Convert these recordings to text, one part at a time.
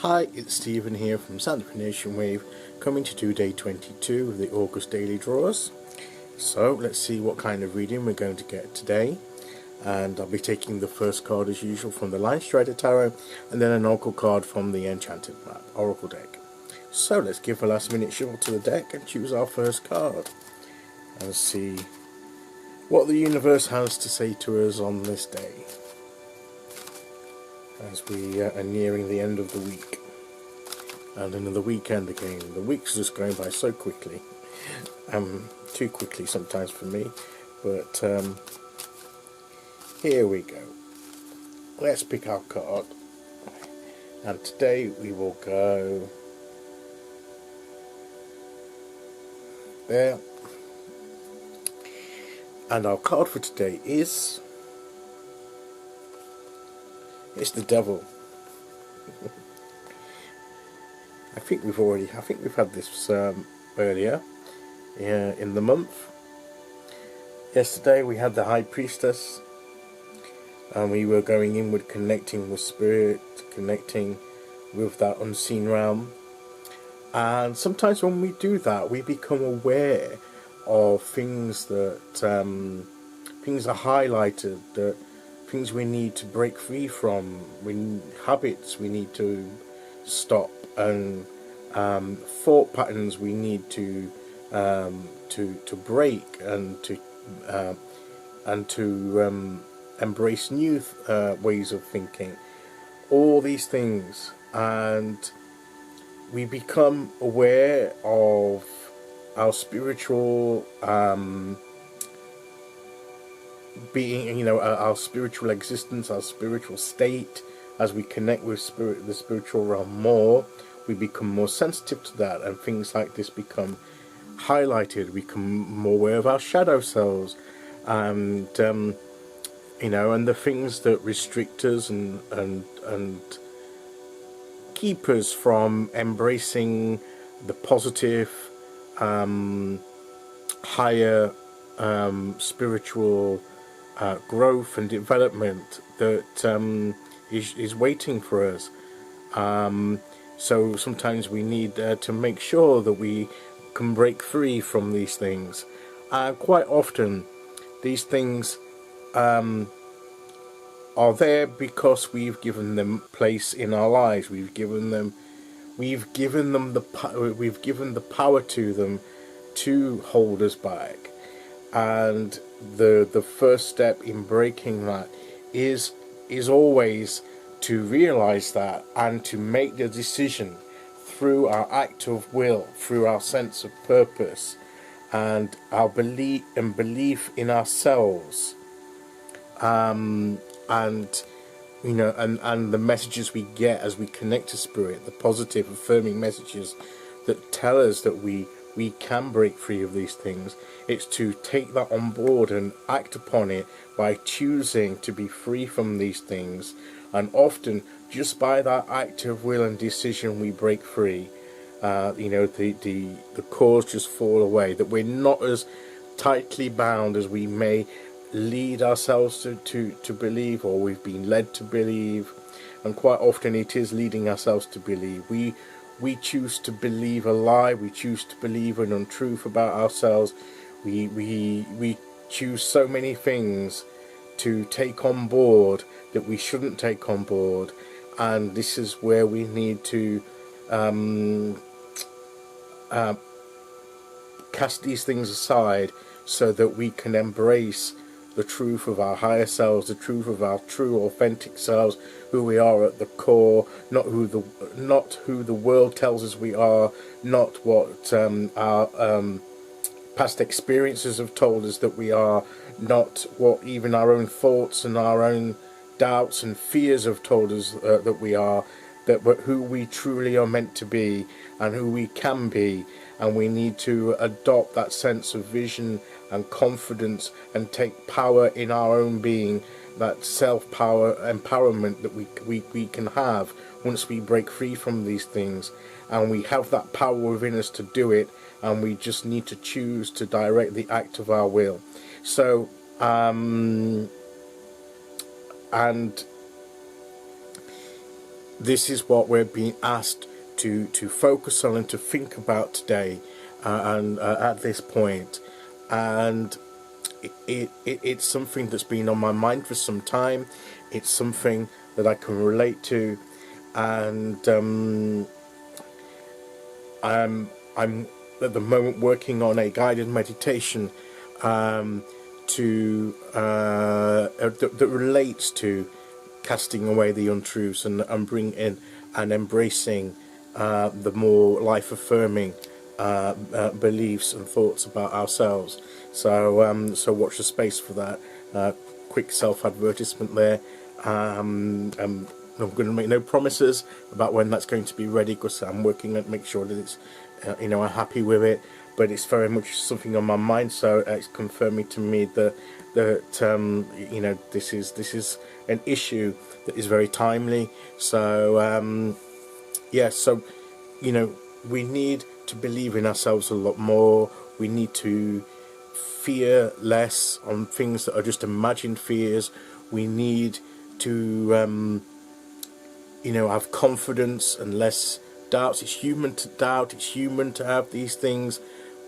Hi, it's Stephen here from Sandprenation Wave, coming to do day 22 of the August daily draws. So let's see what kind of reading we're going to get today. And I'll be taking the first card as usual from the Linestrider Tarot, and then an Oracle card from the Enchanted Map Oracle deck. So let's give a last minute shuffle to the deck and choose our first card and see what the universe has to say to us on this day, as we are nearing the end of the week and another weekend again. The week's just going by so quickly, too quickly sometimes for me, but here we go. Let's pick our card, and today we will go there, and our card for today is the Devil. I think we've had this earlier in the month. Yesterday we had the High Priestess, and we were going inward, connecting with spirit, connecting with that unseen realm. And sometimes when we do that, we become aware of things that things are highlighted, that things we need to break free from, habits we need to stop, and thought patterns we need to break, and to embrace new ways of thinking. All these things, and we become aware of our spiritual being, our spiritual existence, our spiritual state. As we connect with the spiritual realm more, we become more sensitive to that, and things like this become highlighted. We become more aware of our shadow selves, and and the things that restrict us and keep us from embracing the positive, higher spiritual growth and development that is waiting for us. So sometimes we need to make sure that we can break free from these things. Quite often these things are there because we've given them place in our lives. We've given the power to them to hold us back. And the first step in breaking that is always to realize that, and to make the decision through our act of will, through our sense of purpose, and our belief in ourselves, and the messages we get as we connect to spirit, the positive affirming messages that tell us that we can break free of these things. It's to take that on board and act upon it by choosing to be free from these things. And often, just by that act of will and decision, we break free. The cords just fall away, that we're not as tightly bound as we may lead ourselves to believe, or we've been led to believe. And quite often it is leading ourselves to believe. We choose to believe a lie. We choose to believe an untruth about ourselves. We choose so many things to take on board that we shouldn't take on board. And this is where we need to cast these things aside, so that we can embrace the truth of our higher selves, the truth of our true authentic selves, who we are at the core, not who the world tells us we are, not what our past experiences have told us that we are, not what even our own thoughts and our own doubts and fears have told us that we are, but who we truly are meant to be and who we can be. And we need to adopt that sense of vision and confidence and take power in our own being, that self-power empowerment that we can have once we break free from these things. And we have that power within us to do it, and we just need to choose to direct the act of our will. So and this is what we're being asked to focus on and to think about today, and at this point. And it's something that's been on my mind for some time. It's something that I can relate to, and I'm at the moment working on a guided meditation that relates to casting away the untruths and bringing in and embracing the more life-affirming beliefs and thoughts about ourselves. So watch the space for that. Quick self-advertisement there. I'm going to make no promises about when that's going to be ready, because I'm working on make sure that it's I'm happy with it. But it's very much something on my mind, so it's confirming to me that this is an issue that is very timely. So so we need to believe in ourselves a lot more. We need to fear less on things that are just imagined fears. We need to have confidence and less doubts. It's human to doubt, it's human to have these things,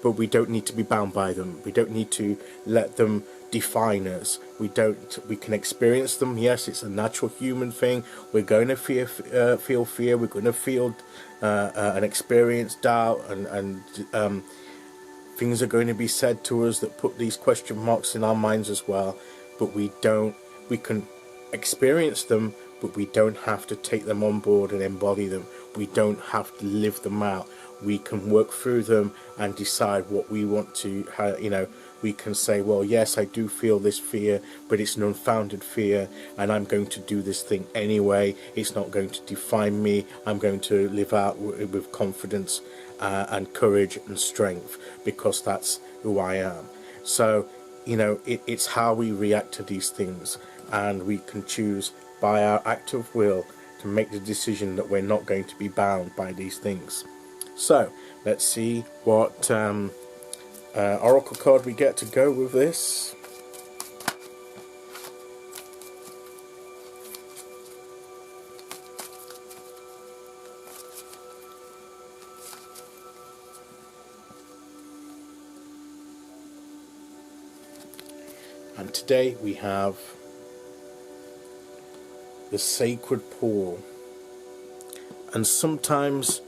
but we don't need to be bound by them. We don't need to let them define us. We can experience them. Yes, it's a natural human thing. We're going to feel fear. We're going to feel and experience doubt, and things are going to be said to us that put these question marks in our minds as well. But we can experience them, but we don't have to take them on board and embody them. We don't have to live them out. We can work through them and decide what we want to, we can say, well, yes, I do feel this fear, but it's an unfounded fear, and I'm going to do this thing anyway. It's not going to define me. I'm going to live out with confidence and courage and strength, because that's who I am. So, it's how we react to these things, and we can choose by our act of will to make the decision that we're not going to be bound by these things. So let's see what oracle card we get to go with this. And today we have the sacred pool. And sometimes,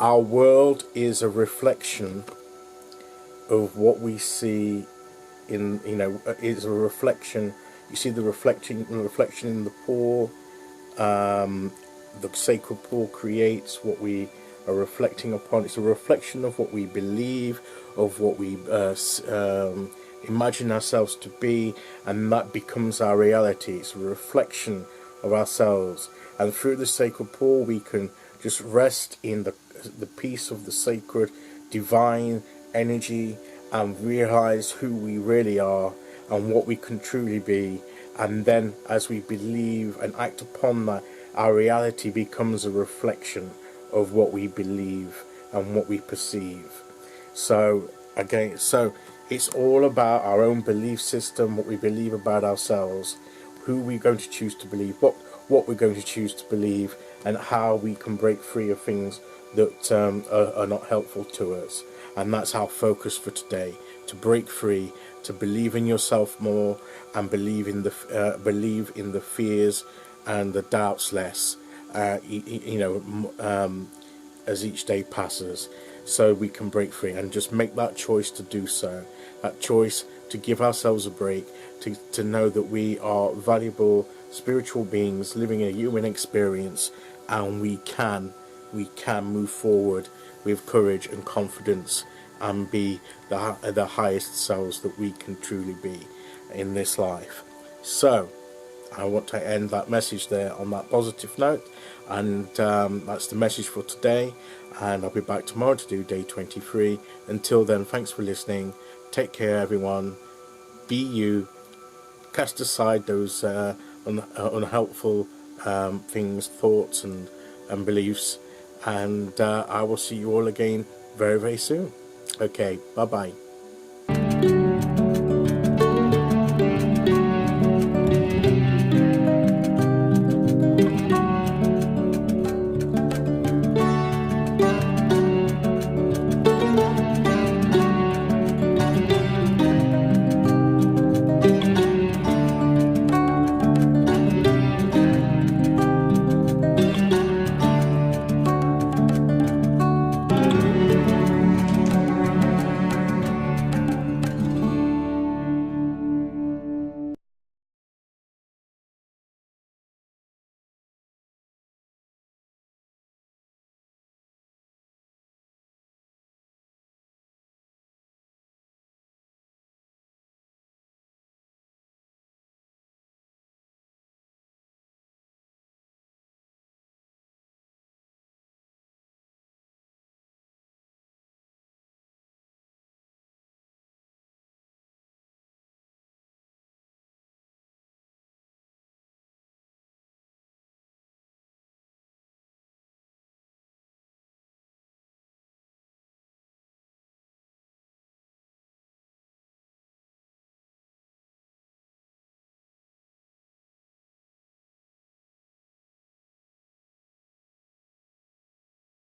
our world is a reflection of what we see in, is a reflection. You see the reflection in the pool. The sacred pool creates what we are reflecting upon. It's a reflection of what we believe, of what we imagine ourselves to be, and that becomes our reality. It's a reflection of ourselves, and through the sacred pool we can just rest in the peace of the sacred divine energy and realize who we really are and what we can truly be. And then as we believe and act upon that, our reality becomes a reflection of what we believe and what we perceive. So again, it's all about our own belief system, what we believe about ourselves, who we're going to choose to believe, what we're going to choose to believe, and how we can break free of things that are not helpful to us. And that's our focus for today: to break free, to believe in yourself more, and believe in the fears and the doubts less. As each day passes, so we can break free and just make that choice to do so. That choice to give ourselves a break, to know that we are valuable spiritual beings living a human experience, and we can move forward with courage and confidence and be the highest selves that we can truly be in this life. So I want to end that message there on that positive note, and that's the message for today, and I'll be back tomorrow to do day 23. Until then, thanks for listening. Take care, everyone. Be you. Cast aside those unhelpful things, thoughts and beliefs, and I will see you all again very, very soon. Okay, bye bye.